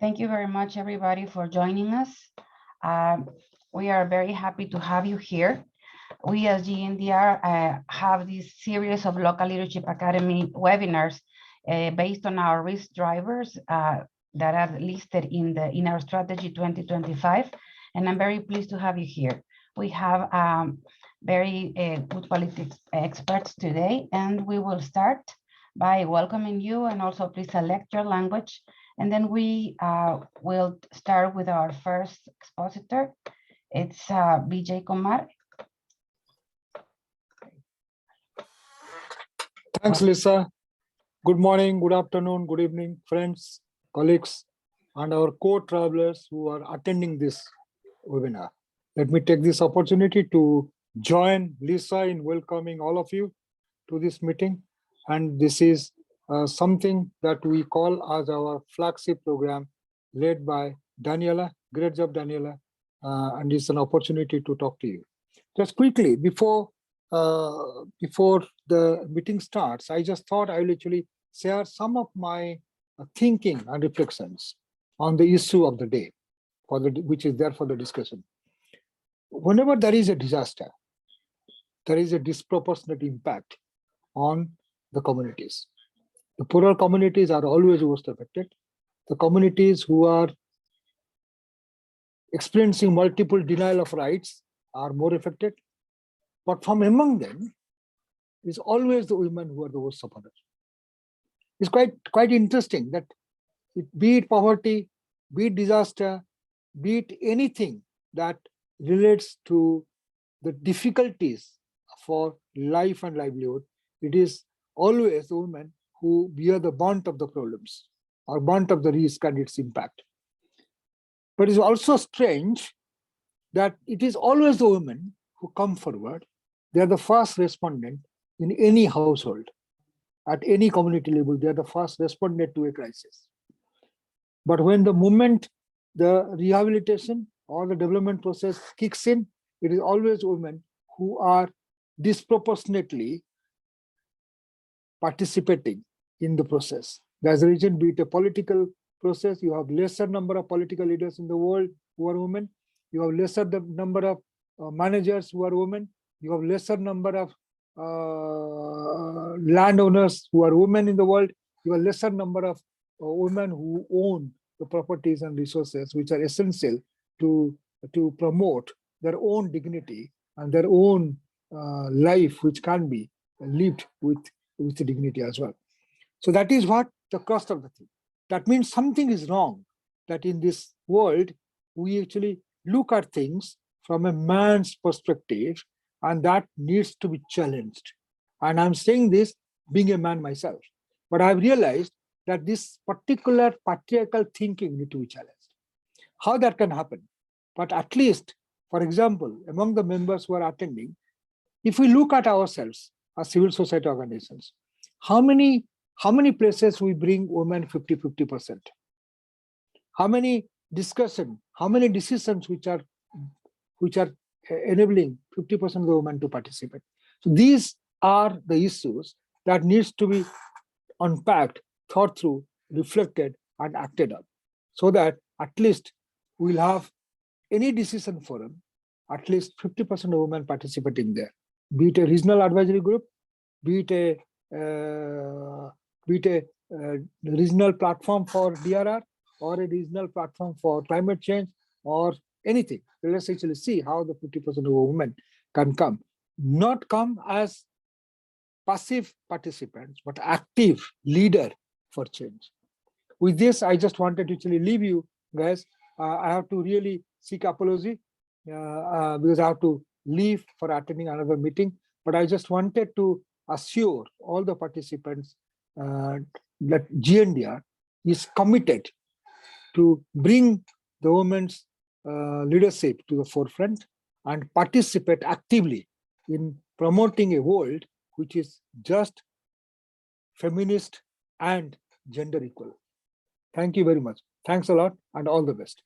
Thank you very much, everybody, for joining us. We are very happy to have you here. We as GNDR have this series of Local Leadership Academy webinars based on our risk drivers that are listed in our strategy 2025. And I'm very pleased to have you here. We have very good politics experts today, and we will start by welcoming you, and also please select your language. And then we will start with our first expositor. It's Vijay Kumar. Thanks, Lisa. Good morning, good afternoon, good evening, friends, colleagues, and our co-travelers who are attending this webinar. Let me take this opportunity to join Lisa in welcoming all of you to this meeting. And this is something that we call as our flagship program led by Daniela. Great job, Daniela. And it's an opportunity to talk to you. Just quickly, before the meeting starts, I just thought I will actually share some of my thinking and reflections on the issue of the day, which is there for the discussion. Whenever there is a disaster, there is a disproportionate impact on the communities. The poorer communities are always most affected. The communities who are experiencing multiple denial of rights are more affected. But from among them is always the women who are the worst sufferers. It's quite interesting that be it poverty, be it disaster, be it anything that relates to the difficulties for life and livelihood, it is always the women who bear the brunt of the problems or brunt of the risk and its impact. But it's also strange that it is always the women who come forward. They are the first respondent in any household. At any community level, they are the first respondent to a crisis. But when the moment the rehabilitation or the development process kicks in, it is always women who are disproportionately participating in the process. There's a reason, be it a political process, you have lesser number of political leaders in the world who are women. You have lesser number of managers who are women. You have lesser number of landowners who are women in the world. You have lesser number of women who own the properties and resources which are essential to promote their own dignity and their own life, which can be lived with dignity as well. So that is what the cost of the thing. That means something is wrong, that in this world, we actually look at things from a man's perspective, and that needs to be challenged. And I'm saying this being a man myself, but I've realized that this particular patriarchal thinking needs to be challenged. How that can happen? But at least, for example, among the members who are attending, if we look at ourselves as civil society organizations, how many places we bring women 50-50%? How many discussion, how many decisions which are enabling 50% of the women to participate? So these are the issues that needs to be unpacked, thought through, reflected, and acted on, so that at least we'll have any decision forum, at least 50% of women participating there, be it a regional advisory group, be it a regional platform for DRR, or a regional platform for climate change, or anything. Let's actually see how the 50% of women can come. Not come as passive participants, but active leader for change. With this, I just wanted to actually leave you guys. I have to really seek apology because I have to leave for attending another meeting. But I just wanted to assure all the participants that GNDR is committed to bring the women's leadership to the forefront and participate actively in promoting a world which is just, feminist, and gender equal. Thank you very much. Thanks a lot, and all the best.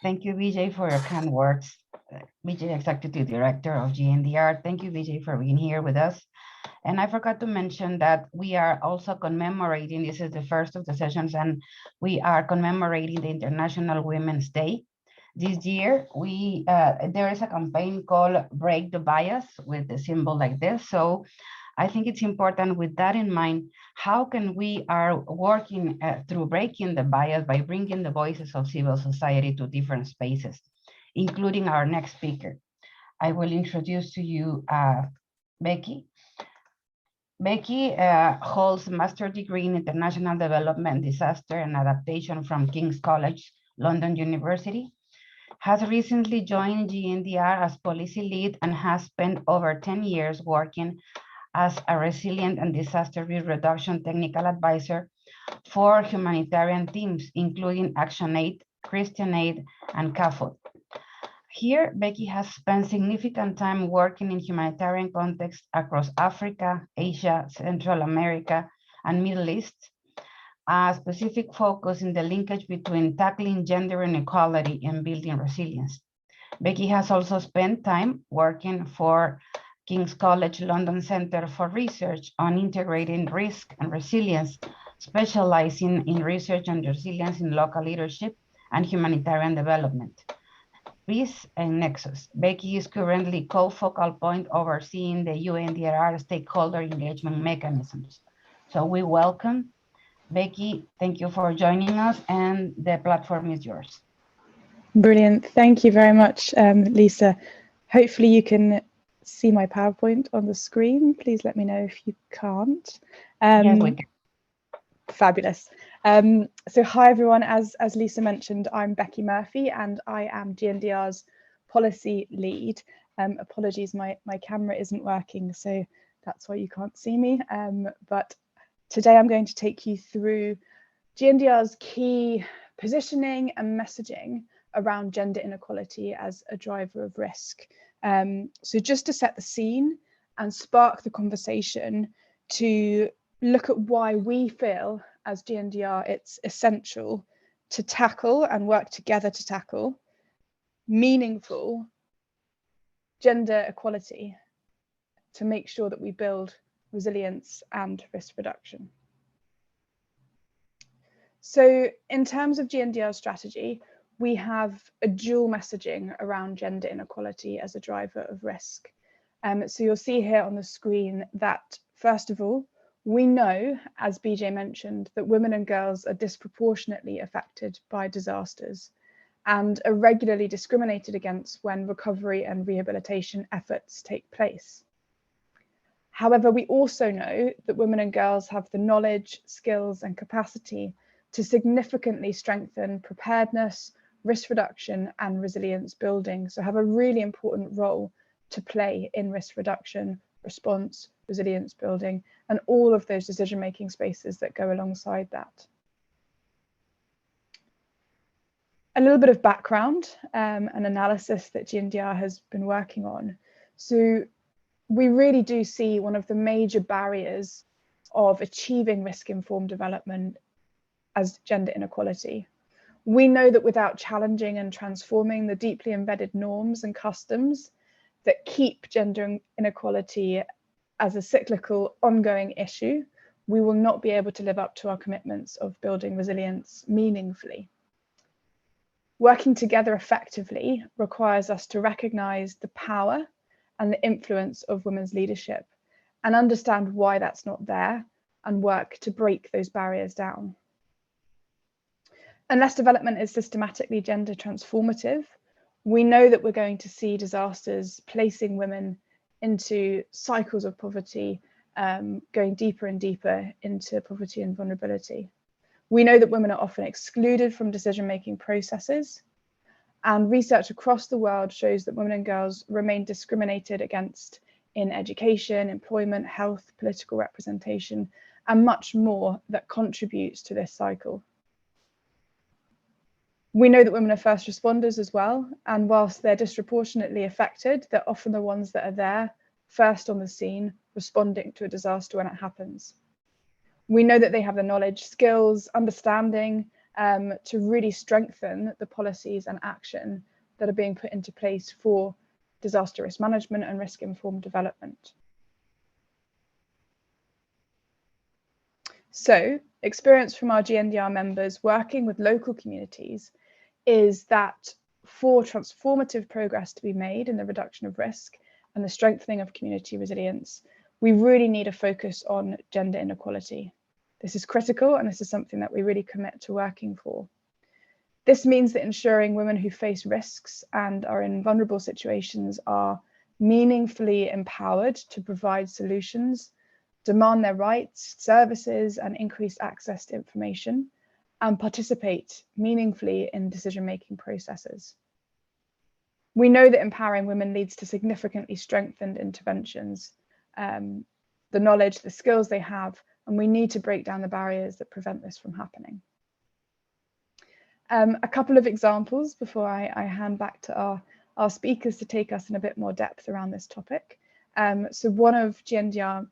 Thank you, Vijay, for your kind words. Vijay, Executive Director of GNDR. Thank you, Vijay, for being here with us. And I forgot to mention that we are also commemorating, this is the first of the sessions, and we are commemorating the International Women's Day. This year, there is a campaign called Break the Bias with the symbol like this. So I think it's important with that in mind, how can we are working through breaking the bias by bringing the voices of civil society to different spaces, including our next speaker. I will introduce to you Becky. Becky holds a master's degree in international development, disaster and adaptation from King's College, London University, has recently joined GNDR as policy lead and has spent over 10 years working as a resilient and disaster risk reduction technical advisor for humanitarian teams, including ActionAid, Christian Aid, and CAFOD. Here, Becky has spent significant time working in humanitarian contexts across Africa, Asia, Central America, and Middle East, a specific focus in the linkage between tackling gender inequality and building resilience. Becky has also spent time working for King's College London Centre for Research on integrating risk and resilience, specializing in research and resilience in local leadership and humanitarian development. Peace and Nexus. Becky is currently co-focal point overseeing the UNDRR stakeholder engagement mechanisms. So we welcome Becky. Thank you for joining us, and the platform is yours. Brilliant. Thank you very much, Lisa. Hopefully you can see my PowerPoint on the screen. Please let me know if you can't. Yes, we can. Fabulous. So hi everyone, as Lisa mentioned, I'm Becky Murphy and I am GNDR's policy lead. Apologies, my camera isn't working, so that's why you can't see me. But today I'm going to take you through GNDR's key positioning and messaging around gender inequality as a driver of risk. So just to set the scene and spark the conversation to look at why we feel as GNDR it's essential to tackle and work together to tackle meaningful gender equality to make sure that we build resilience and risk reduction. So in terms of GNDR strategy, we have a dual messaging around gender inequality as a driver of risk. So you'll see here on the screen that, first of all, we know, as BJ mentioned, that women and girls are disproportionately affected by disasters and are regularly discriminated against when recovery and rehabilitation efforts take place. However, we also know that women and girls have the knowledge, skills, and capacity to significantly strengthen preparedness, risk reduction, and resilience building, so have a really important role to play in risk reduction, response, resilience building, and all of those decision-making spaces that go alongside that. A little bit of background and analysis that GNDR has been working on. So we really do see one of the major barriers of achieving risk-informed development as gender inequality. We know that without challenging and transforming the deeply embedded norms and customs that keep gender inequality as a cyclical, ongoing issue, we will not be able to live up to our commitments of building resilience meaningfully. Working together effectively requires us to recognize the power and the influence of women's leadership and understand why that's not there and work to break those barriers down. Unless development is systematically gender transformative, we know that we're going to see disasters placing women into cycles of poverty, going deeper and deeper into poverty and vulnerability. We know that women are often excluded from decision-making processes, and research across the world shows that women and girls remain discriminated against in education, employment, health, political representation, and much more that contributes to this cycle. We know that women are first responders as well, and whilst they're disproportionately affected, they're often the ones that are there first on the scene, responding to a disaster when it happens. We know that they have the knowledge, skills, understanding to really strengthen the policies and action that are being put into place for disaster risk management and risk-informed development. So, experience from our GNDR members working with local communities is that for transformative progress to be made in the reduction of risk and the strengthening of community resilience, we really need a focus on gender inequality. This is critical, and this is something that we really commit to working for. This means that ensuring women who face risks and are in vulnerable situations are meaningfully empowered to provide solutions, demand their rights, services, and increased access to information, and participate meaningfully in decision-making processes. We know that empowering women leads to significantly strengthened interventions, the knowledge, the skills they have, and we need to break down the barriers that prevent this from happening. A couple of examples before I hand back to our speakers to take us in a bit more depth around this topic. So one of GNDR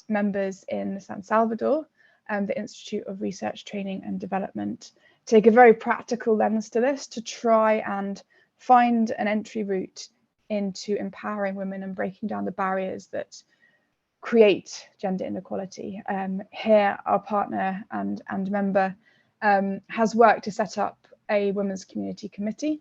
members in San Salvador, the Institute of Research, Training and Development, take a very practical lens to this to try and find an entry route into empowering women and breaking down the barriers that create gender inequality. Here, our partner and member has worked to set up a women's community committee.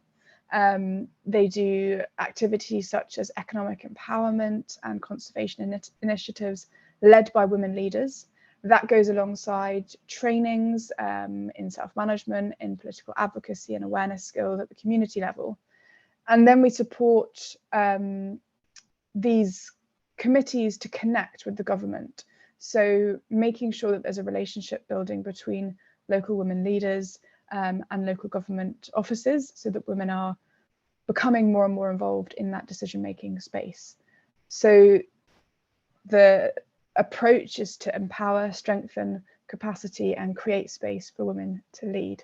They do activities such as economic empowerment and conservation initiatives led by women leaders. That goes alongside trainings in self-management, in political advocacy and awareness skills at the community level. And then we support these committees to connect with the government. So making sure that there's a relationship building between local women leaders and local government offices so that women are becoming more and more involved in that decision-making space. So the approach is to empower, strengthen capacity and create space for women to lead.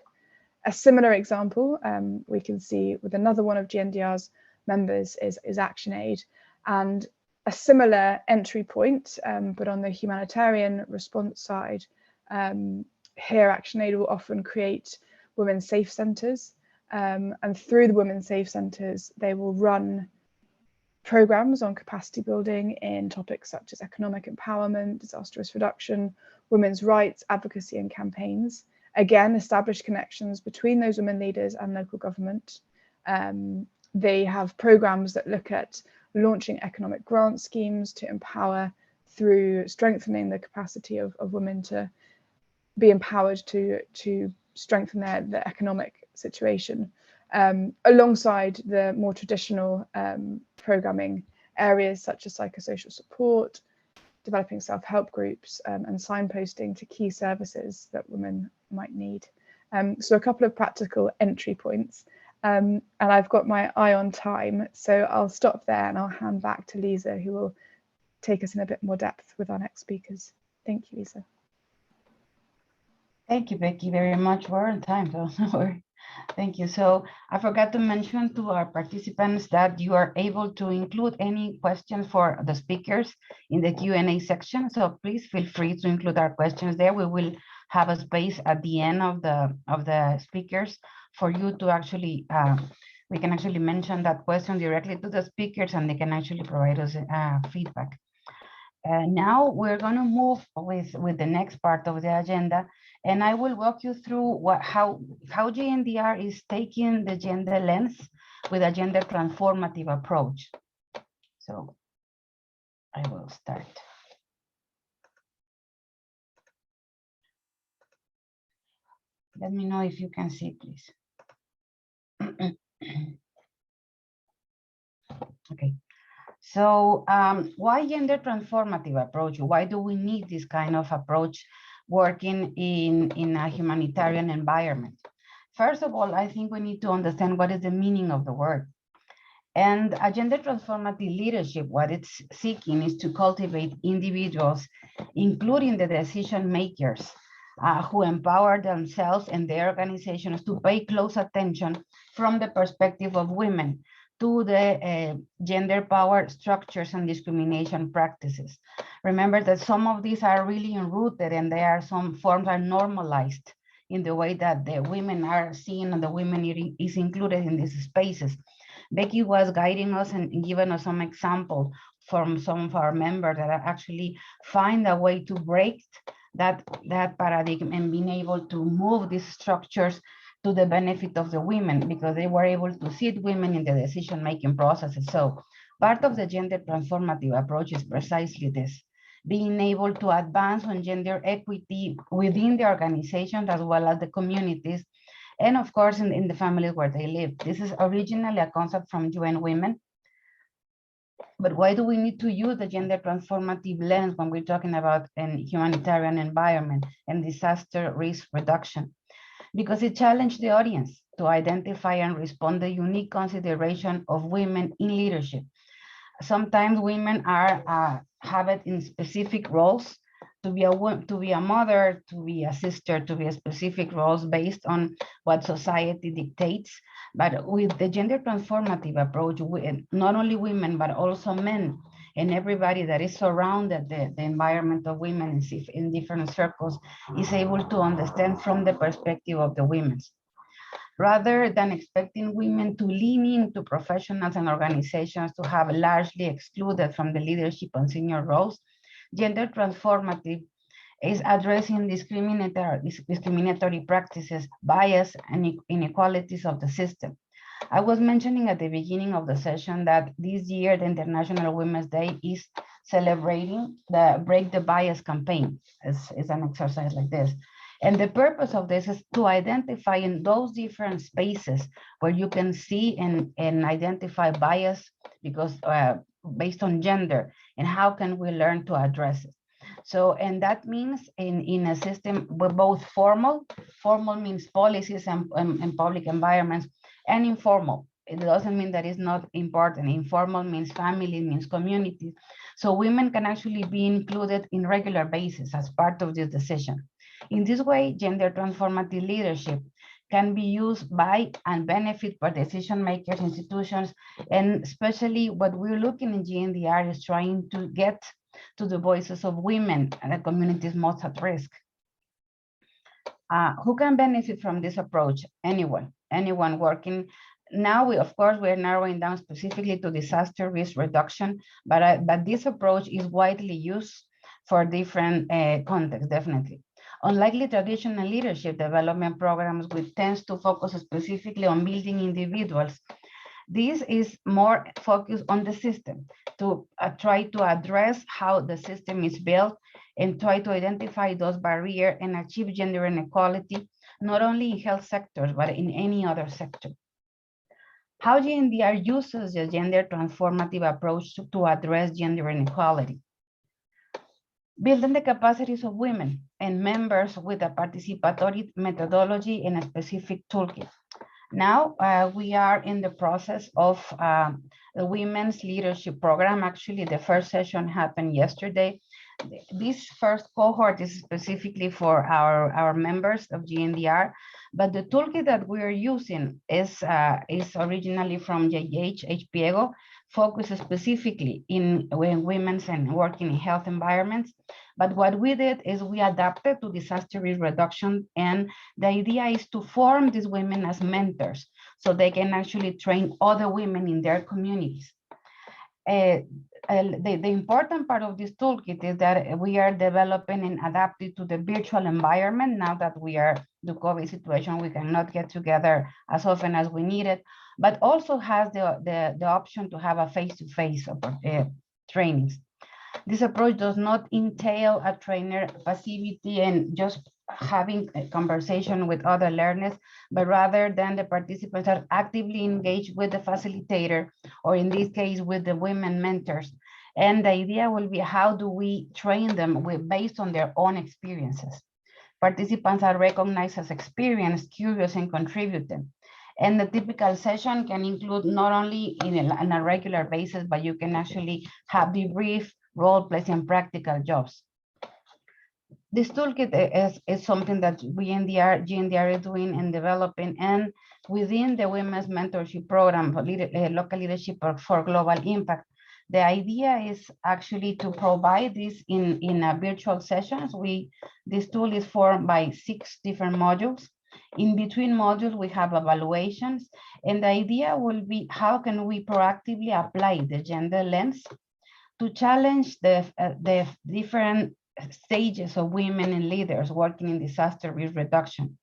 A similar example we can see with another one of GNDR's members is ActionAid, and a similar entry point, but on the humanitarian response side. Here, ActionAid will often create women's safe centres, and through the women's safe centres, they will run programs on capacity building in topics such as economic empowerment, disaster risk reduction, women's rights, advocacy and campaigns. Again, establish connections between those women leaders and local government. They have programs that look at launching economic grant schemes to empower through strengthening the capacity of women to be empowered to strengthen their economic situation, alongside the more traditional programming areas such as psychosocial support, developing self-help groups, and signposting to key services that women might need. So a couple of practical entry points. And I've got my eye on time, so I'll stop there and I'll hand back to Lisa, who will take us in a bit more depth with our next speakers. Thank you, Lisa. Thank you, Becky, very much. We're on time, so thank you. So I forgot to mention to our participants that you are able to include any questions for the speakers in the Q&A section. So please feel free to include our questions there. We will have a space at the end of the speakers for you to actually, we can actually mention that question directly to the speakers and they can actually provide us feedback. Now we're going to move with the next part of the agenda, and I will walk you through how GNDR is taking the gender lens with a gender transformative approach. So I will start. Let me know if you can see, please. Okay. So why gender transformative approach? Why do we need this kind of approach working in a humanitarian environment? First of all, I think we need to understand what is the meaning of the word. And a gender transformative leadership, what it's seeking is to cultivate individuals, including the decision makers, who empower themselves and their organizations to pay close attention from the perspective of women to the gender power structures and discrimination practices. Remember that some of these are really enrooted and some forms are normalized in the way that the women are seen and the women is included in these spaces. Becky was guiding us and giving us some example from some of our members that actually find a way to break that paradigm and being able to move these structures to the benefit of the women, because they were able to seat women in the decision-making processes. So part of the gender transformative approach is precisely this, being able to advance on gender equity within the organizations as well as the communities, and of course in the families where they live. This is originally a concept from UN Women. But why do we need to use the gender transformative lens when we're talking about an humanitarian environment and disaster risk reduction? Because it challenged the audience to identify and respond to the unique consideration of women in leadership. Sometimes women are have it in specific roles, to be a mother, to be a sister, to be a specific roles based on what society dictates. But with the gender transformative approach, not only women, but also men and everybody that is surrounded the environment of women in different circles is able to understand from the perspective of the women. Rather than expecting women to lean into professionals and organizations to have largely excluded from the leadership and senior roles, gender transformative is addressing discriminatory practices, bias, and inequalities of the system. I was mentioning at the beginning of the session that this year, the International Women's Day is celebrating the Break the Bias campaign. It's an exercise like this. And the purpose of this is to identify in those different spaces where you can see and identify bias because based on gender, and how can we learn to address it. So, and that means in a system with both formal means policies and public environments, and informal. It doesn't mean that it's not important. Informal means family, means community. So women can actually be included in regular basis as part of this decision. In this way, gender transformative leadership can be used by and benefit for decision makers, institutions, and especially what we're looking in GNDR is trying to get to the voices of women and the communities most at risk. Who can benefit from this approach? Anyone working. Now, of course, we're narrowing down specifically to disaster risk reduction, but this approach is widely used for different contexts, definitely. Unlike traditional leadership development programs, which tends to focus specifically on building individuals, this is more focused on the system to try to address how the system is built and try to identify those barriers and achieve gender inequality, not only in health sectors, but in any other sector. How GNDR uses the gender transformative approach to address gender inequality. Building the capacities of women and members with a participatory methodology and a specific toolkit. Now we are in the process of the Women's Leadership Program. Actually, the first session happened yesterday. This first cohort is specifically for our members of GNDR, but the toolkit that we are using is originally from HPEGO, focused specifically in women's and working in health environments. But what we did is we adapted to disaster risk reduction, and the idea is to form these women as mentors so they can actually train other women in their communities. The important part of this toolkit is that we are developing and adapting to the virtual environment. Now that we are the COVID situation, we cannot get together as often as we need it, but also has the option to have a face-to-face trainings. This approach does not entail a trainer passivity and just having a conversation with other learners, but rather than the participants are actively engaged with the facilitator, or in this case with the women mentors. And the idea will be, how do we train them based on their own experiences? Participants are recognized as experienced, curious, and contributing. And the typical session can include not only on a regular basis, but you can actually have debrief, role plays, and practical jobs. This toolkit is something that GNDR is doing and developing, and within the Women's Mentorship Program for Local Leadership for Global Impact, the idea is actually to provide this in virtual sessions. This tool is formed by 6 different modules. In between modules, we have evaluations, and the idea will be, how can we proactively apply the gender lens to challenge the different stages of women and leaders working in disaster risk reduction.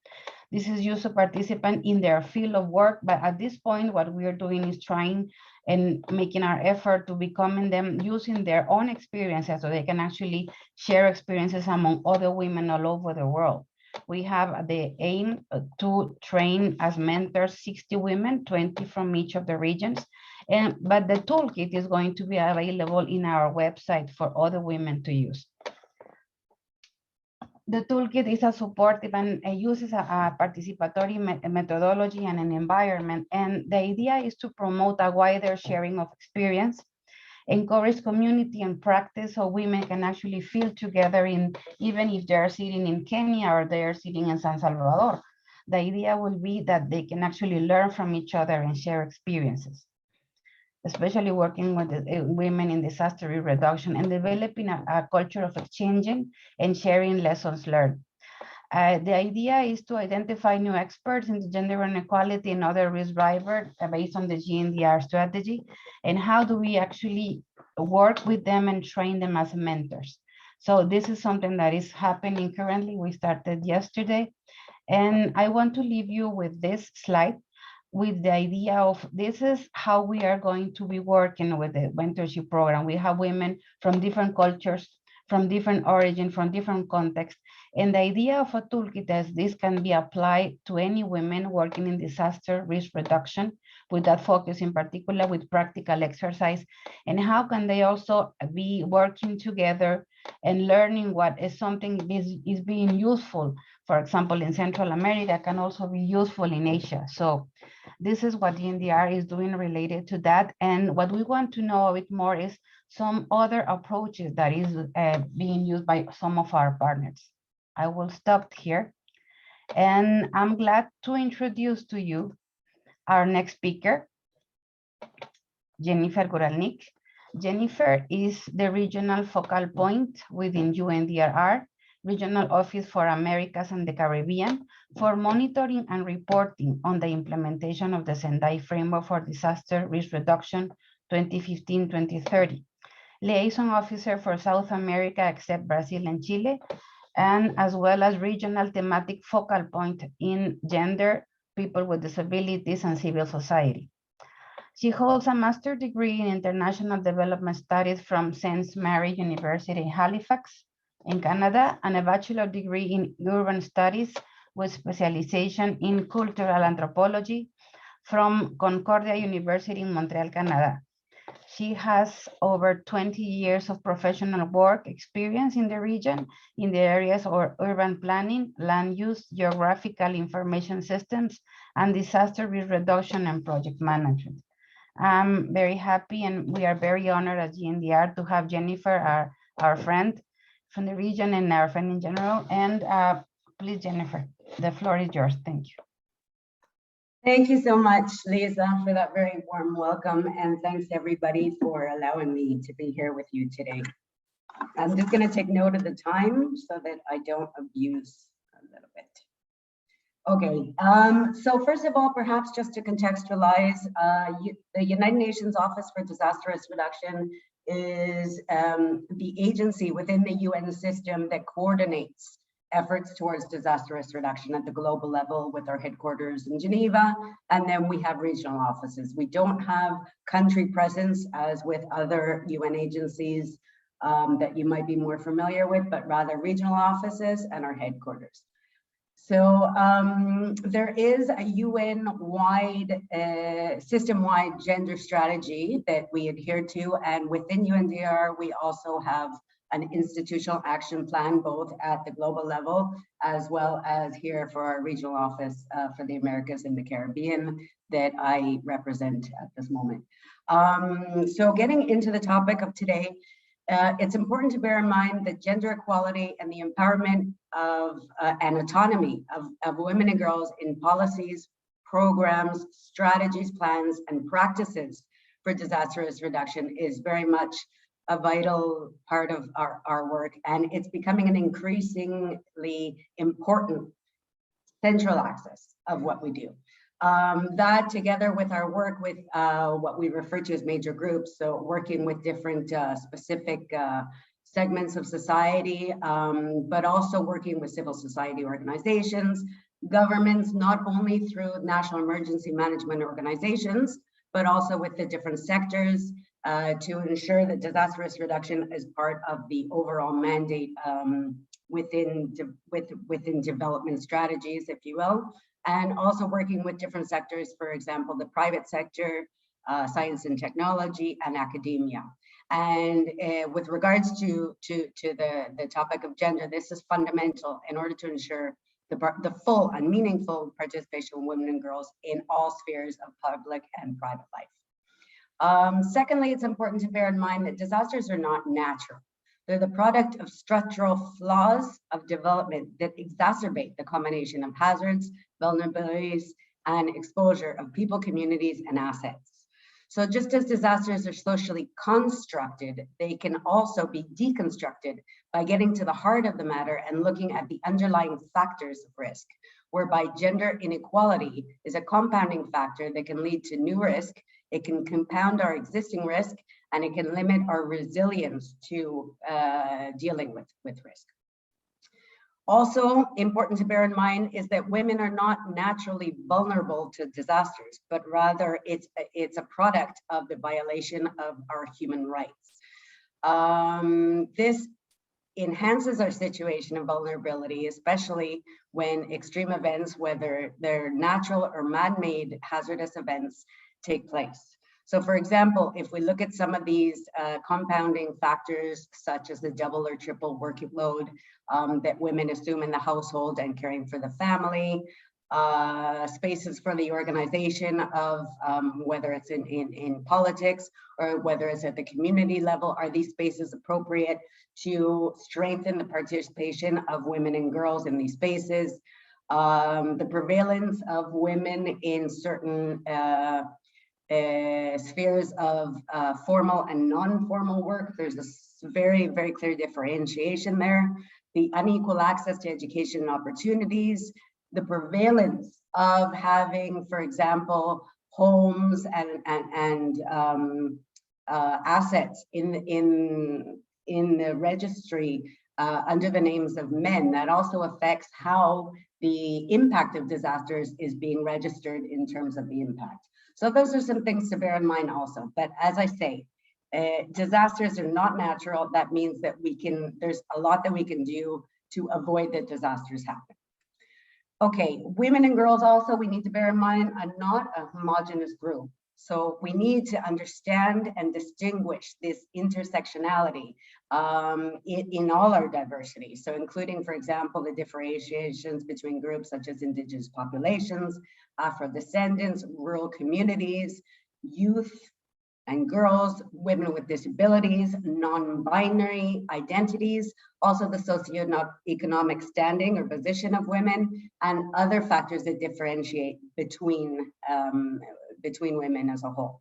This is used to participate in their field of work, but at this point, what we are doing is trying and making our effort to becoming them using their own experiences so they can actually share experiences among other women all over the world. We have the aim to train as mentors 60 women, 20 from each of the regions. But the toolkit is going to be available in our website for other women to use. The toolkit is a supportive and uses a participatory methodology and an environment. And the idea is to promote a wider sharing of experience, encourage community and practice so women can actually feel together even if they're sitting in Kenya or they're sitting in San Salvador. The idea will be that they can actually learn from each other and share experiences, especially working with women in disaster risk reduction and developing a culture of exchanging and sharing lessons learned. The idea is to identify new experts in gender inequality and other risk drivers based on the Gndr strategy, and how do we actually work with them and train them as mentors. So this is something that is happening currently. We started yesterday, and I want to leave you with this slide with the idea of this is how we are going to be working with the mentorship program. We have women from different cultures, from different origins, from different contexts. And the idea of a toolkit is this can be applied to any women working in disaster risk reduction, with that focus in particular with practical exercise. And how can they also be working together and learning what is something is being useful, for example, in Central America, can also be useful in Asia. So this is what the UNDRR is doing related to that. And what we want to know a bit more is some other approaches that is being used by some of our partners. I will stop here. And I'm glad to introduce to you our next speaker, Jennifer Gouranik. Jennifer is the regional focal point within UNDRR, Regional Office for Americas and the Caribbean, for monitoring and reporting on the implementation of the Sembai Framework for Disaster Risk Reduction 2015-2030. Liaison Officer for South America except Brazil and Chile, and as well as regional thematic focal point in gender, people with disabilities, and civil society. She holds a master's degree in International Development Studies from St. Mary's University in Halifax, in Canada, and a bachelor degree in urban studies with specialization in cultural anthropology from Concordia University in Montreal, Canada. She has over 20 years of professional work experience in the region in the areas of urban planning, land use, geographical information systems, and disaster risk reduction and project management. I'm very happy and we are very honored at UNDRR to have Jennifer, our friend from the region and our friend in general. And please, Jennifer, the floor is yours. Thank you. Thank you so much, Lisa, for that very warm welcome. And thanks everybody for allowing me to be here with you today. I'm just going to take note of the time so that I don't abuse a little bit. Okay, so first of all, perhaps just to contextualize, the United Nations Office for Disaster Risk Reduction is the agency within the UN system that coordinates efforts towards disaster risk reduction at the global level with our headquarters in Geneva, and then we have regional offices. We don't have country presence as with other UN agencies that you might be more familiar with, but rather regional offices and our headquarters. So there is a UN-wide, system-wide gender strategy that we adhere to, and within UNDRR, we also have an institutional action plan, both at the global level, as well as here for our regional office for the Americas and the Caribbean that I represent at this moment. So getting into the topic of today, it's important to bear in mind that gender equality and the empowerment of and autonomy of women and girls in policies, programs, strategies, plans, and practices for disaster risk reduction is very much a vital part of our work, and it's becoming an increasingly important central axis of what we do. That together with our work with what we refer to as major groups, so working with different specific segments of society, but also working with civil society organizations, governments, not only through national emergency management organizations, but also with the different sectors to ensure that disaster risk reduction is part of the overall mandate within development strategies, if you will, and also working with different sectors, for example, the private sector, science and technology, and academia. And with regards to the topic of gender, this is fundamental in order to ensure the full and meaningful participation of women and girls in all spheres of public and private life. Secondly, it's important to bear in mind that disasters are not natural. They're the product of structural flaws of development that exacerbate the combination of hazards, vulnerabilities, and exposure of people, communities, and assets. So just as disasters are socially constructed, they can also be deconstructed by getting to the heart of the matter and looking at the underlying factors of risk, whereby gender inequality is a compounding factor that can lead to new risk, it can compound our existing risk, and it can limit our resilience to dealing with risk. Also important to bear in mind is that women are not naturally vulnerable to disasters, but rather it's a product of the violation of our human rights. This enhances our situation of vulnerability, especially when extreme events, whether they're natural or man-made hazardous events, take place. So for example, if we look at some of these compounding factors, such as the double or triple workload that women assume in the household and caring for the family, spaces for the organization of whether it's in politics or whether it's at the community level, are these spaces appropriate to strengthen the participation of women and girls in these spaces? The prevalence of women in certain spheres of formal and non-formal work, there's a very, very clear differentiation there. The unequal access to education and opportunities, the prevalence of having, for example, homes and assets in the registry under the names of men, that also affects how the impact of disasters is being registered in terms of the impact. So those are some things to bear in mind also. But as I say, disasters are not natural. That means that there's a lot that we can do to avoid that disasters happen. Okay, women and girls also, we need to bear in mind, are not a homogeneous group. So we need to understand and distinguish this intersectionality in all our diversity. So including, for example, the differentiations between groups such as indigenous populations, Afro-descendants, rural communities, youth and girls, women with disabilities, non-binary identities, also the socioeconomic standing or position of women, and other factors that differentiate between women as a whole.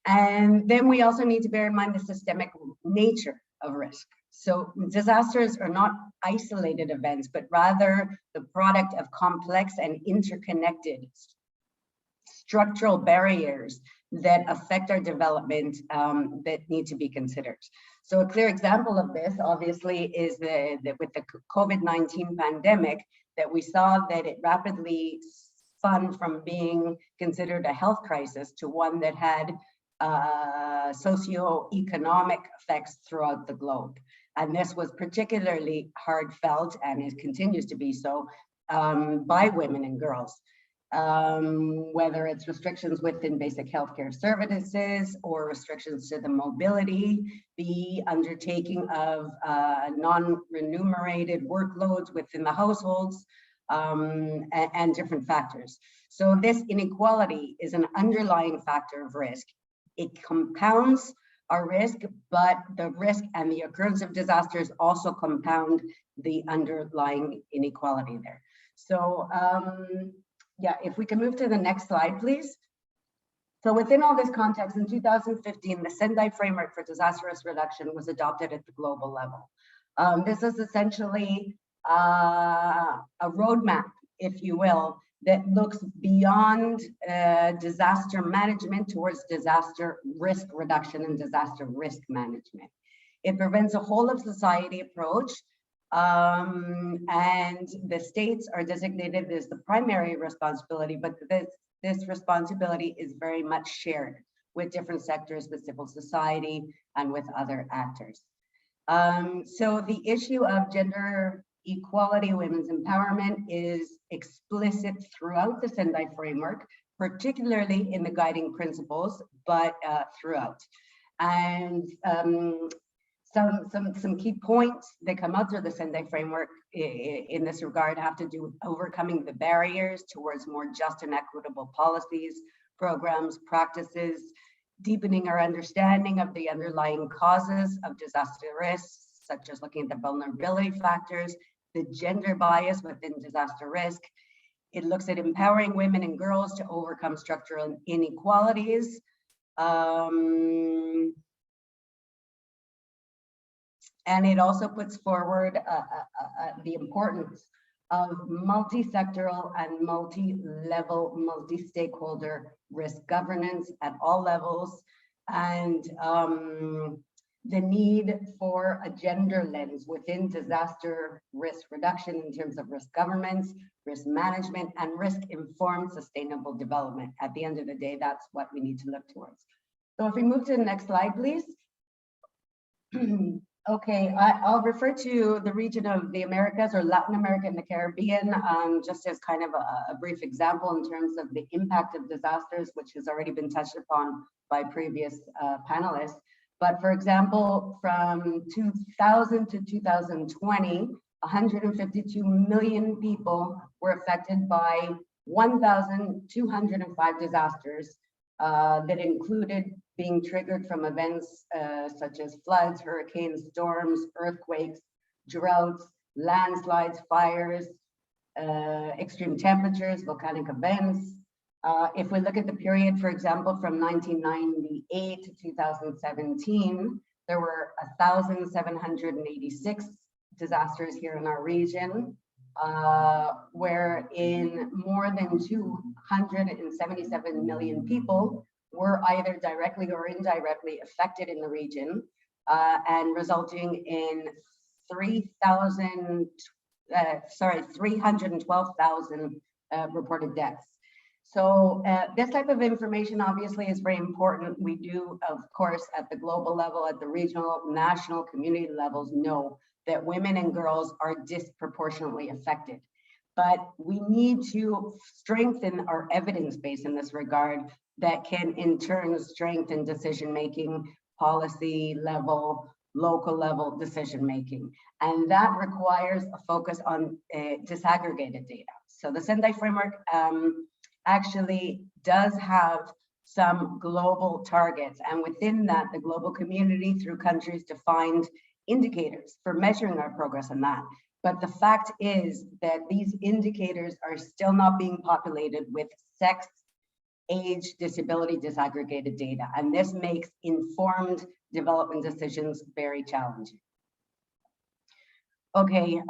And then we also need to bear in mind the systemic nature of risk. So disasters are not isolated events, but rather the product of complex and interconnected structural barriers that affect our development that need to be considered. So a clear example of this, obviously, is with the COVID-19 pandemic, that we saw that it rapidly spun from being considered a health crisis to one that had socioeconomic effects throughout the globe. And this was particularly hard felt, and it continues to be so, by women and girls. Whether it's restrictions within basic healthcare services or restrictions to the mobility, the undertaking of non-remunerated workloads within the households, and different factors. So this inequality is an underlying factor of risk. It compounds our risk, but the risk and the occurrence of disasters also compound the underlying inequality there. So yeah, if we can move to the next slide, please. So within all this context, in 2015, the Sembai framework for disaster risk reduction was adopted at the global level. This is essentially a roadmap, if you will, that looks beyond disaster management towards disaster risk reduction and disaster risk management. It prevents a whole of society approach, and the states are designated as the primary responsibility, but this responsibility is very much shared with different sectors, with civil society, and with other actors. So the issue of gender equality, women's empowerment is explicit throughout the Sendai framework, particularly in the guiding principles, but throughout. And some key points that come out through the Sendai framework in this regard have to do with overcoming the barriers towards more just and equitable policies, programs, practices, deepening our understanding of the underlying causes of disaster risks, such as looking at the vulnerability factors, the gender bias within disaster risk. It looks at empowering women and girls to overcome structural inequalities. And it also puts forward the importance of multi-sectoral and multi-level, multi-stakeholder risk governance at all levels, and the need for a gender lens within disaster risk reduction in terms of risk governance, risk management, and risk-informed sustainable development. At the end of the day, that's what we need to look towards. So if we move to the next slide, please. Okay, I'll refer to the region of the Americas, or Latin America and the Caribbean, just as kind of a brief example in terms of the impact of disasters, which has already been touched upon by previous panelists. But for example, from 2000 to 2020, 152 million people were affected by 1,205 disasters that included being triggered from events such as floods, hurricanes, storms, earthquakes, droughts, landslides, fires, extreme temperatures, volcanic events. If we look at the period, for example, from 1998 to 2017, there were 1,786 disasters here in our region, wherein more than 277 million people were either directly or indirectly affected in the region, and resulting in 312,000 reported deaths. So this type of information obviously is very important. We do, of course, at the global level, at the regional, national, community levels, know that women and girls are disproportionately affected. But we need to strengthen our evidence base in this regard that can in turn strengthen decision-making, policy level, local level decision-making. And that requires a focus on disaggregated data. So the Sendai framework actually does have some global targets. And within that, the global community through countries defined indicators for measuring our progress on that. But the fact is that these indicators are still not being populated with sex, age, disability disaggregated data. And this makes informed development decisions very challenging. Okay,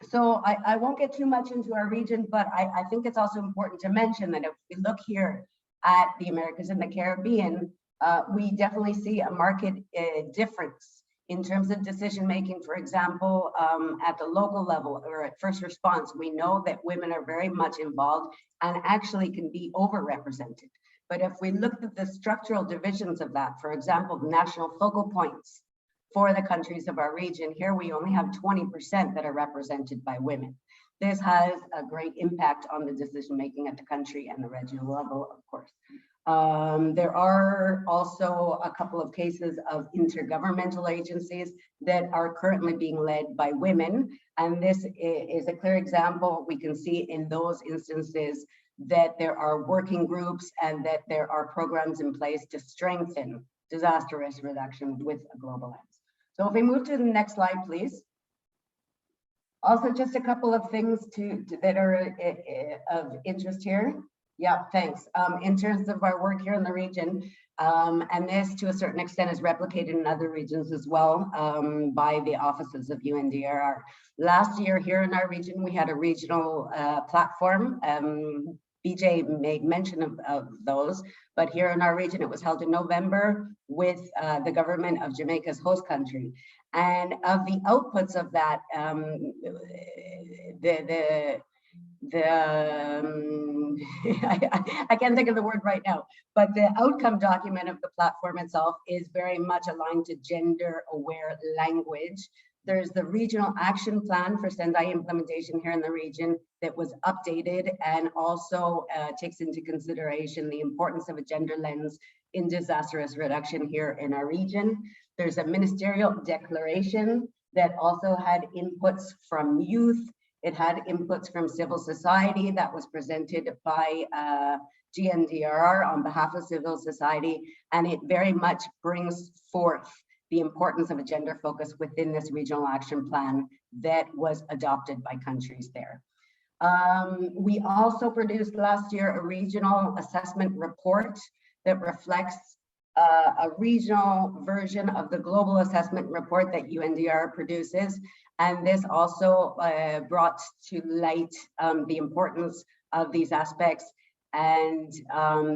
so I won't get too much into our region, but I think it's also important to mention that if we look here at the Americas and the Caribbean, we definitely see a marked difference in terms of decision-making. For example, at the local level or at first response, we know that women are very much involved and actually can be overrepresented. But if we look at the structural divisions of that, for example, national focal points for the countries of our region, here we only have 20% that are represented by women. This has a great impact on the decision-making at the country and the regional level, of course. There are also a couple of cases of intergovernmental agencies that are currently being led by women. And this is a clear example. We can see in those instances that there are working groups and that there are programs in place to strengthen disaster risk reduction with a global lens. So if we move to the next slide, please. Also, just a couple of things that are of interest here. Yeah, thanks. In terms of our work here in the region, and this to a certain extent is replicated in other regions as well by the offices of UNDRR. Last year here in our region, we had a regional platform BJ made mention of those, but here in our region, it was held in November with the government of Jamaica's host country. And of the outputs of that, I can't think of the word right now, but the outcome document of the platform itself is very much aligned to gender-aware language. There's the regional action plan for Sendai implementation here in the region that was updated and also takes into consideration the importance of a gender lens in disaster risk reduction here in our region. There's a ministerial declaration that also had inputs from youth. It had inputs from civil society that was presented by GNDRR on behalf of civil society, and it very much brings forth the importance of a gender focus within this regional action plan that was adopted by countries there. We also produced last year a regional assessment report that reflects a regional version of the global assessment report that UNDRR produces. And this also brought to light the importance of these aspects and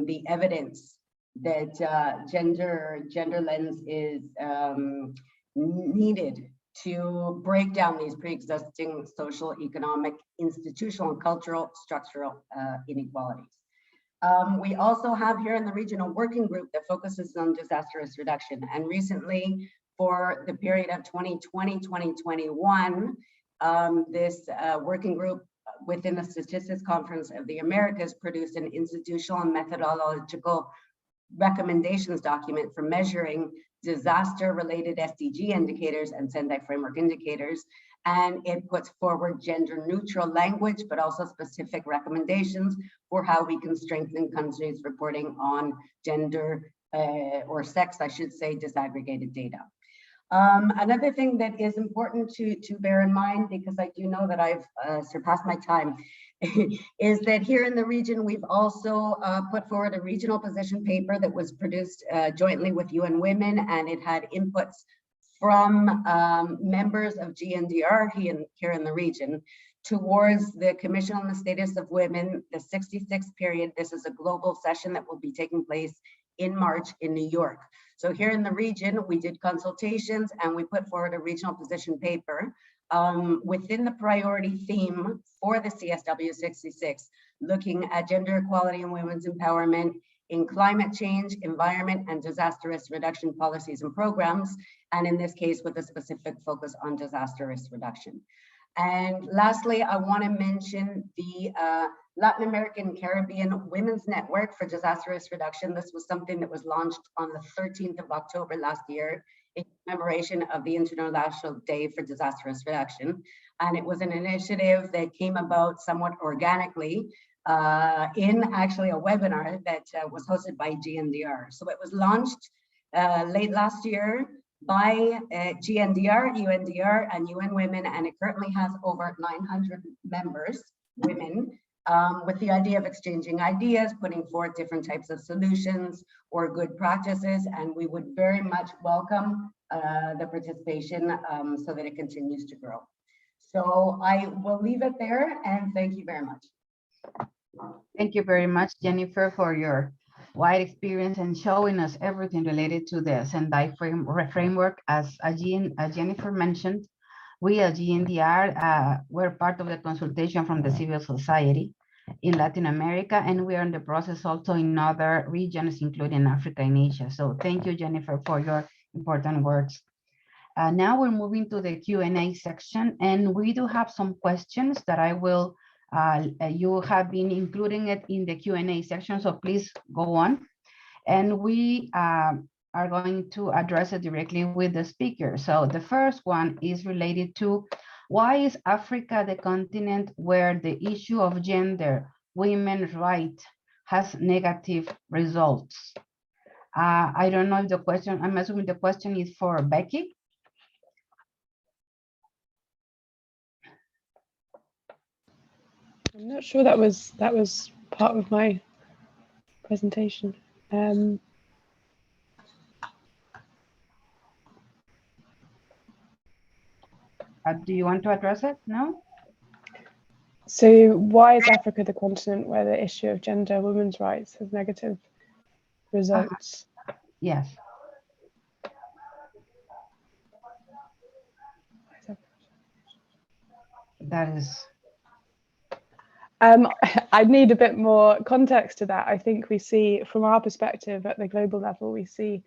the evidence that gender lens is needed to break down these pre-existing social, economic, institutional, and cultural structural inequalities. We also have here in the region a working group that focuses on disaster risk reduction. And recently, for the period of 2020-2021, this working group within the Statistics Conference of the Americas produced an institutional and methodological recommendations document for measuring disaster-related SDG indicators and Sendai framework indicators. And it puts forward gender-neutral language, but also specific recommendations for how we can strengthen countries reporting on gender or sex, I should say, disaggregated data. Another thing that is important to bear in mind, because I do know that I've surpassed my time, is that here in the region, we've also put forward a regional position paper that was produced jointly with UN Women, and it had inputs from members of GNDR here in the region towards the Commission on the Status of Women, the 66th period. This is a global session that will be taking place in March in New York. So here in the region, we did consultations and we put forward a regional position paper within the priority theme for the CSW 66, looking at gender equality and women's empowerment in climate change, environment, and disaster risk reduction policies and programs, and in this case, with a specific focus on disaster risk reduction. And lastly, I want to mention the Latin American Caribbean Women's Network for Disaster Risk Reduction. This was something that was launched on the 13th of October last year in commemoration of the International Day for Disaster Risk Reduction. And it was an initiative that came about somewhat organically in actually a webinar that was hosted by GNDR. So it was launched late last year by GNDR, UNDRR, and UN Women, and it currently has over 900 members, women, with the idea of exchanging ideas, putting forth different types of solutions or good practices, and we would very much welcome the participation so that it continues to grow. So I will leave it there, and thank you very much. Thank you very much, Jennifer, for your wide experience and showing us everything related to the Sendai framework. As Jennifer mentioned, we at GNDR were part of the consultation from the civil society in Latin America, and we are in the process also in other regions, including Africa and Asia. So thank you, Jennifer, for your important words. Now we're moving to the Q&A section, and we do have some questions that I will you have been including it in the Q&A section, so please go on. And we are going to address it directly with the speaker. So the first one is related to why is Africa the continent where the issue of gender, women's rights has negative results? I don't know if the question, I'm assuming the question is for Becky. I'm not sure that was part of my presentation. Do you want to address it? No? So why is Africa the continent where the issue of gender, women's rights has negative results? Yes. That is. I'd need a bit more context to that. I think we see, from our perspective at the global level, we see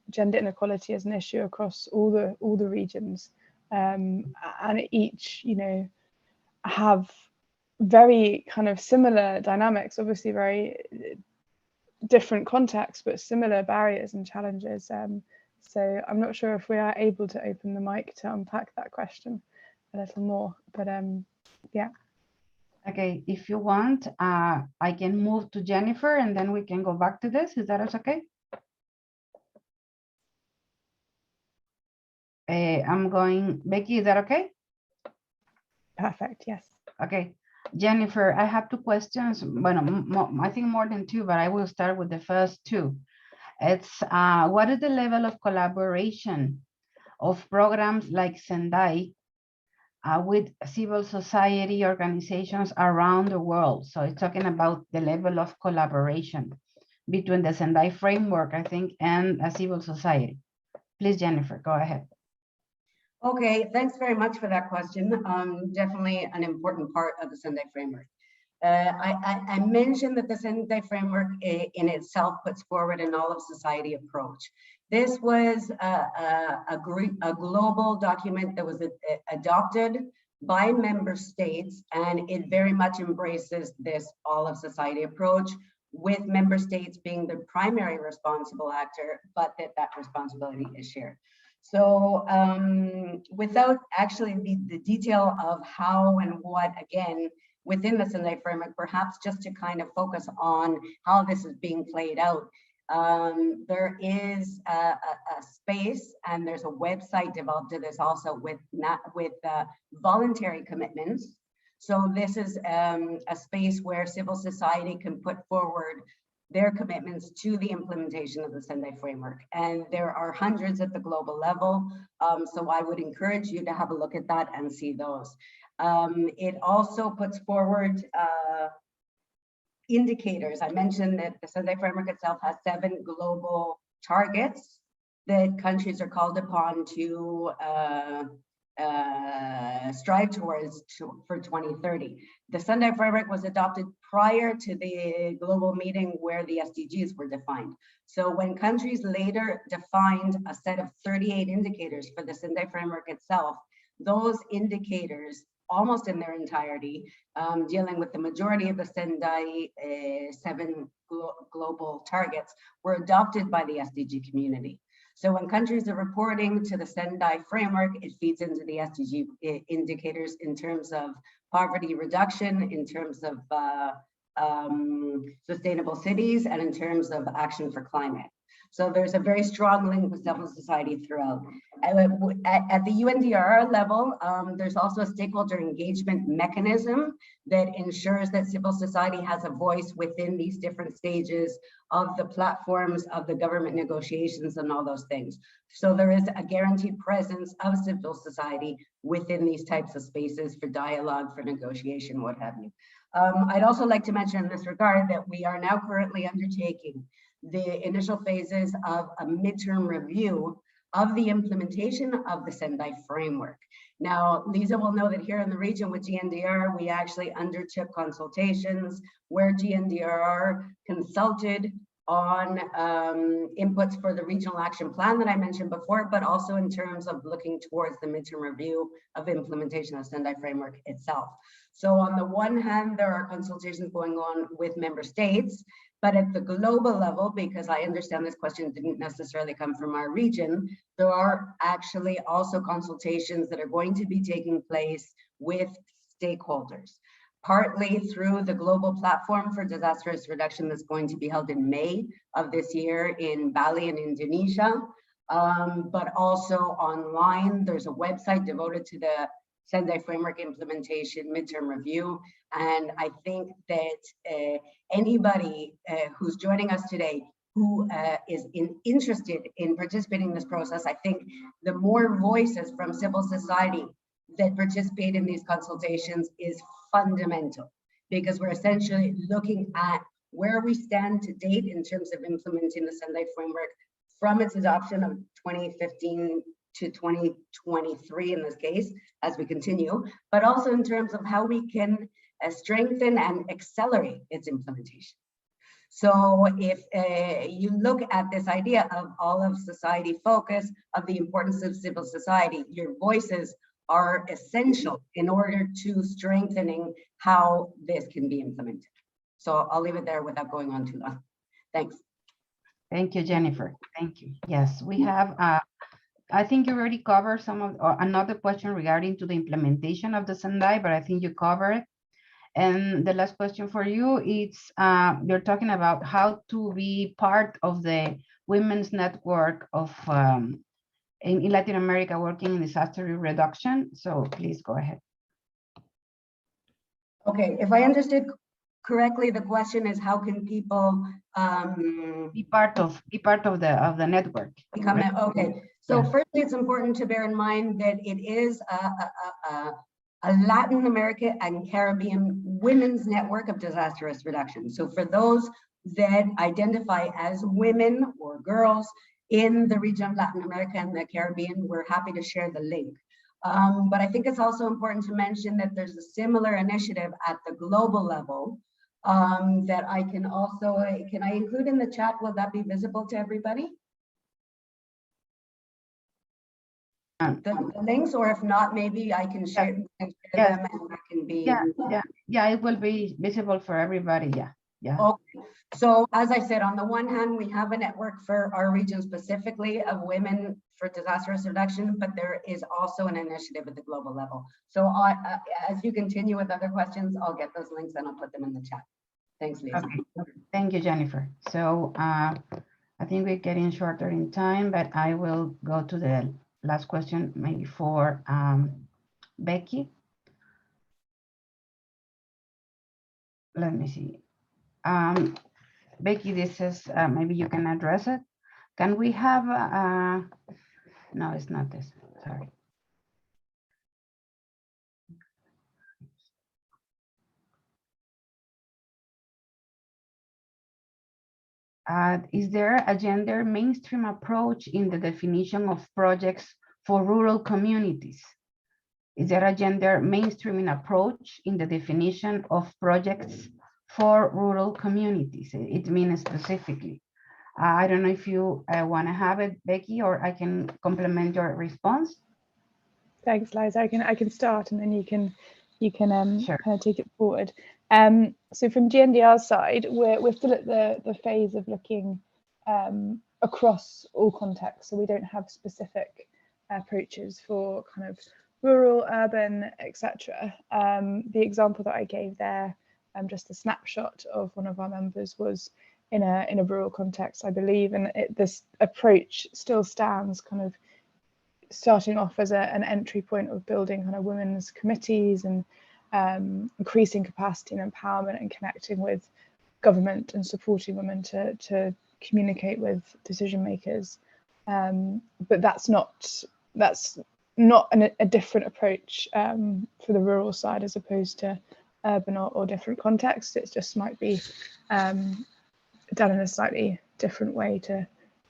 gender inequality as an issue across all the regions, and each, have very kind of similar dynamics, obviously very different contexts, but similar barriers and challenges. So I'm not sure if we are able to open the mic to unpack that question a little more, but yeah. Okay, if you want, I can move to Jennifer and then we can go back to this. Is that okay? I'm going, Becky, is that okay? Perfect, yes. Okay, Jennifer, I have two questions. Bueno, I think more than two, but I will start with the first two. It's what is the level of collaboration of programs like Sembai with civil society organizations around the world? So it's talking about the level of collaboration between the Sembai framework, I think, and a civil society. Please, Jennifer, go ahead. Okay, thanks very much for that question. Definitely an important part of the Sembai framework. I mentioned that the Sembai framework in itself puts forward an all of society approach. This was a global document that was adopted by member states, and it very much embraces this all of society approach, with member states being the primary responsible actor, but that responsibility is shared. So without actually the detail of how and what, again, within the Sembai framework, perhaps just to kind of focus on how this is being played out. There is a space, and there's a website developed to this also with voluntary commitments. So this is a space where civil society can put forward their commitments to the implementation of the Sembai framework. And there are hundreds at the global level. So I would encourage you to have a look at that and see those. It also puts forward indicators. I mentioned that the Sembai framework itself has 7 global targets that countries are called upon to strive towards for 2030. The Sembai framework was adopted prior to the global meeting where the SDGs were defined. So when countries later defined a set of 38 indicators for the Sembai framework itself, those indicators, almost in their entirety, dealing with the majority of the Sembai 7 global targets, were adopted by the SDG community. So when countries are reporting to the Sembai framework, it feeds into the SDG indicators in terms of poverty reduction, in terms of sustainable cities, and in terms of action for climate. So there's a very strong link with civil society throughout. At the UNDRR level, there's also a stakeholder engagement mechanism that ensures that civil society has a voice within these different stages of the platforms of the government negotiations and all those things. So there is a guaranteed presence of civil society within these types of spaces for dialogue, for negotiation, what have you. I'd also like to mention in this regard that we are now currently undertaking the initial phases of a midterm review of the implementation of the Sembai framework. Now, Lisa will know that here in the region with GNDR, we actually undertook consultations where GNDR consulted on inputs for the regional action plan that I mentioned before, but also in terms of looking towards the midterm review of implementation of the Sembai framework itself. So on the one hand, there are consultations going on with member states, but at the global level, because I understand this question didn't necessarily come from our region, there are actually also consultations that are going to be taking place with stakeholders, partly through the global platform for disastrous reduction that's going to be held in May of this year in Bali in Indonesia, but also online. There's a website devoted to the Sembai framework implementation midterm review. And I think that anybody who's joining us today who is interested in participating in this process, I think the more voices from civil society that participate in these consultations is fundamental, because we're essentially looking at where we stand to date in terms of implementing the Sendai framework from its adoption of 2015 to 2023 in this case, as we continue, but also in terms of how we can strengthen and accelerate its implementation. So if you look at this idea of all of society focus, of the importance of civil society, your voices are essential in order to strengthening how this can be implemented. So I'll leave it there without going on too long. Thanks. Thank you, Jennifer. Thank you. Yes, we have, I think you already covered some of, another question regarding to the implementation of the Sendai, but I think you covered it. And the last question for you is, you're talking about how to be part of the women's network of in Latin America working in disaster reduction. So please go ahead. Okay, if I understood correctly, the question is how can people be part of the network? Become right? Okay. So Yeah. firstly, it's important to bear in mind that it is a Latin America and Caribbean women's network of disaster risk reduction. So for those that identify as women or girls in the region of Latin America and the Caribbean, we're happy to share the link. But I think it's also important to mention that there's a similar initiative at the global level that I can also, can I include in the chat? Will that be visible to everybody? The links, or if not, maybe I can share, them and that can be. Yeah, it will be visible for everybody. Yeah. Okay. So as I said, on the one hand, we have a network for our region specifically of women for disaster risk reduction, but there is also an initiative at the global level. So as you continue with other questions, I'll get those links and I'll put them in the chat. Thanks, Lisa. Okay. Thank you, Jennifer. So I think we're getting shorter in time, but I will go to the last question, maybe for Becky. Let me see. Becky, this is, maybe you can address it. Can we have, no, it's not this, sorry. Is there a gender mainstream approach in the definition of projects for rural communities? Is there a gender mainstreaming approach in the definition of projects for rural communities? It means specifically. I don't know if you want to have it, Becky, or I can complement your response. Thanks, Liza. I can start, and then you can Sure. kind of take it forward. So from GNDR's side, we're still at the phase of looking across all contexts. So we don't have specific approaches for kind of rural, urban, etc. The example that I gave there, just a snapshot of one of our members, was in a rural context, I believe, and this approach still stands, kind of starting off as an entry point of building kind of women's committees and increasing capacity and empowerment and connecting with government and supporting women to communicate with decision makers. But that's not a different approach for the rural side as opposed to urban or different contexts. It just might be done in a slightly different way to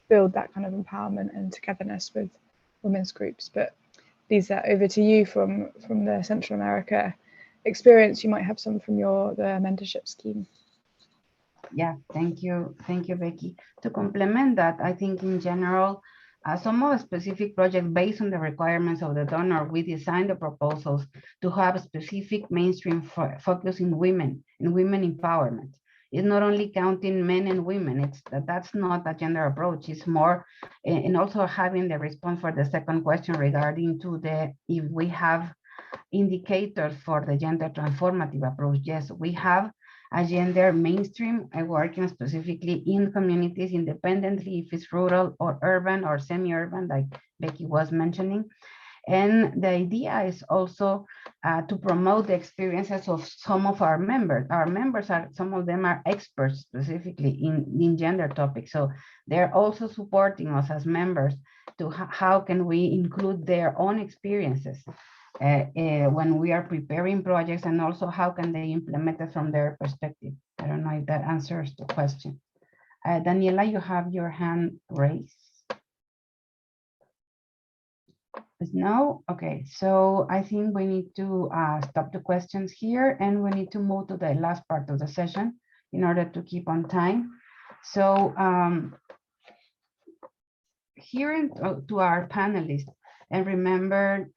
build that kind of empowerment and togetherness with women's groups. But Lisa, over to you from the Central America experience. You might have some from the mentorship scheme. Yeah, thank you, Becky. To complement that, I think in general, some of the specific projects based on the requirements of the donor, we designed the proposals to have a specific mainstream focus in women empowerment. It's not only counting men and women. That's not a gender approach. It's more, and also having the response for the second question regarding to if we have indicators for the gender transformative approach. Yes, we have a gender mainstream working specifically in communities independently, if it's rural or urban or semi-urban, like Becky was mentioning. And the idea is also to promote the experiences of some of our members. Our members some of them are experts specifically in gender topics. So they're also supporting us as members to how can we include their own experiences. when we are preparing projects, and also how can they implement it from their perspective. I don't know if that answers the question. Daniela, you have your hand raised. No? Okay, so I think we need to stop the questions here, and we need to move to the last part of the session in order to keep on time. So here to our panelists, and remember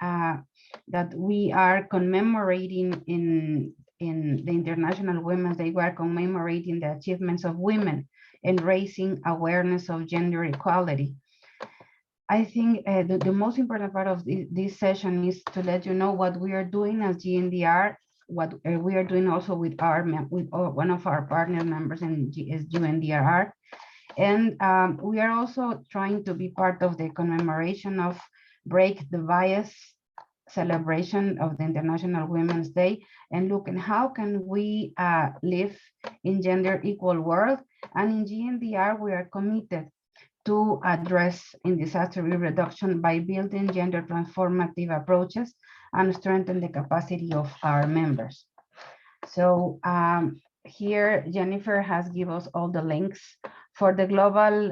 that we are commemorating in the International Women's Day, we are commemorating the achievements of women and raising awareness of gender equality. I think the most important part of this session is to let you know what we are doing as GNDR, what we are doing also with one of our partner members in UNDRR. And we are also trying to be part of the commemoration of Break the Bias celebration of the International Women's Day, and look at how can we live in gender equal world. And in GNDR, we are committed to address in disaster reduction by building gender transformative approaches and strengthen the capacity of our members. So here, Jennifer has given us all the links for the Global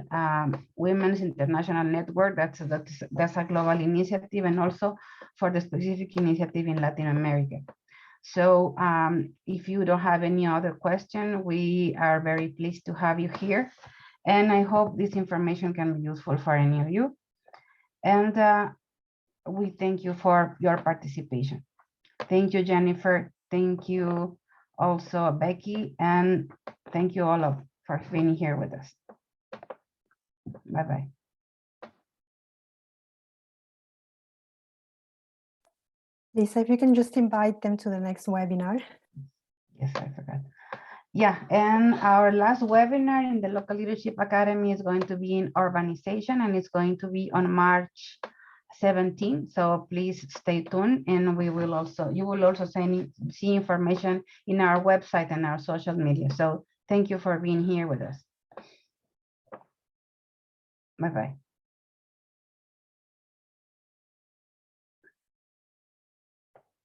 Women's International Network. That's a global initiative, and also for the specific initiative in Latin America. So if you don't have any other question, we are very pleased to have you here. And I hope this information can be useful for any of you. And we thank you for your participation. Thank you, Jennifer. Thank you also, Becky. And thank you all for being here with us. Bye-bye. Lisa, if you can just invite them to the next webinar. Yes, I forgot. Yeah, and our last webinar in the Local Leadership Academy is going to be in urbanization, and it's going to be on March 17. So please stay tuned, and you will also see information in our website and our social media. So thank you for being here with us. Bye-bye.